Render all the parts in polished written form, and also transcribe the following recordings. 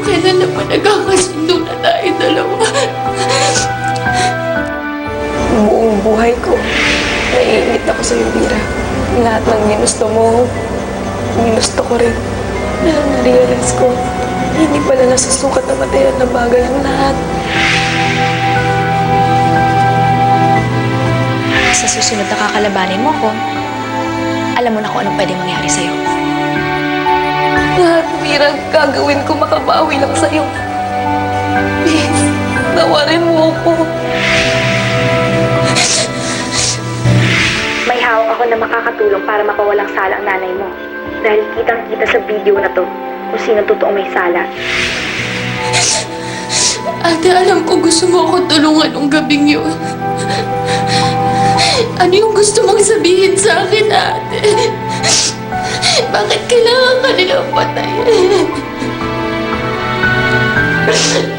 Kailan naman nagkakasundo na tayo dalawa? Buong buhay ko, naiinit ako sa'yo, Bira. Lahat ng ginusto mo, ginusto ko rin. Dahil na-realize ko, hindi pala nasusukat na material na bagay ang lahat. Sa susunod na kakalabanin mo ko, alam mo na kung anong pwedeng mangyari sa'yo. Lahat, Bira, gagawin ko makabawi lang sa'yo. Please, tawarin mo ako. May hawak ako na makakatulong para mapawalang sala ang nanay mo. Dahil kitang-kita sa video na to kung sino totoong may sala. Ate, alam ko gusto mo ako tulungan nung gabing yun. Ano yung gusto mong sabihin sa akin, ate? Bakit kailangan ka nilang patayin?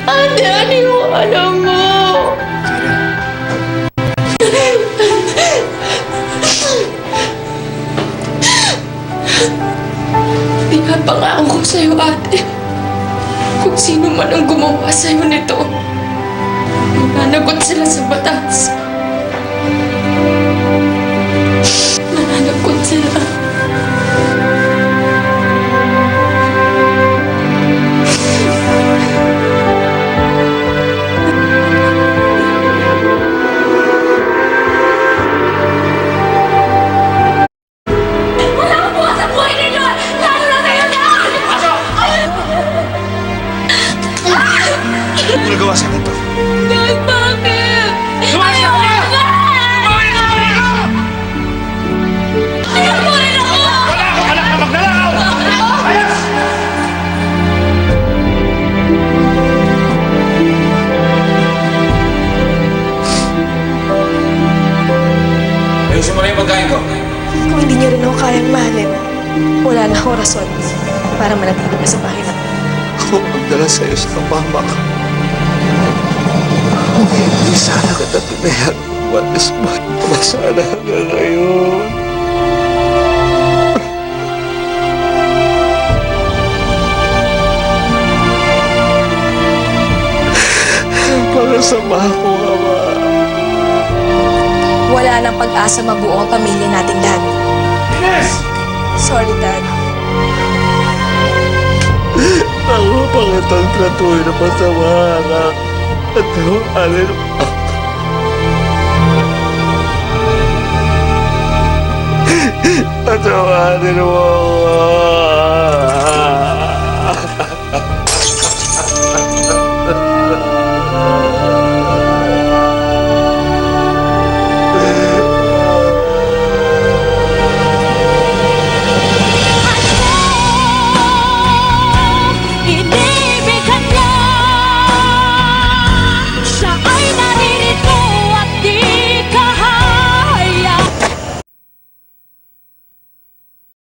Ate, ano yung alam mo? Pinapangako ko sa'yo, ate. Kung sino man ang gumawa sa'yo nito, mananagot sila sa batas. Mananagot sila. Ano nagawa sa akin to? Dad, bakit? Lumayas ka na! Lumayas ka na! Ayaw mo rin ako! Wala akong anak na magnanakaw! Ayos! Ayusin mo na yung pagkain ko. Kung hindi niyo rin ako kayang mahalin, wala na akong rason para manatili na sa bahay na to. Ako magdala sa'yo sa kapamak. Kung hindi sana kita pinayag, walis ba sana hanggang ngayon? Para sa ko, Ama. Wala nang pag-asa mabuo ang pamilya natin, Dad. Ines! Sorry, Dad. Ako pang itong tratuloy na masama ka. At yung alin mo. At yung alin mo ako.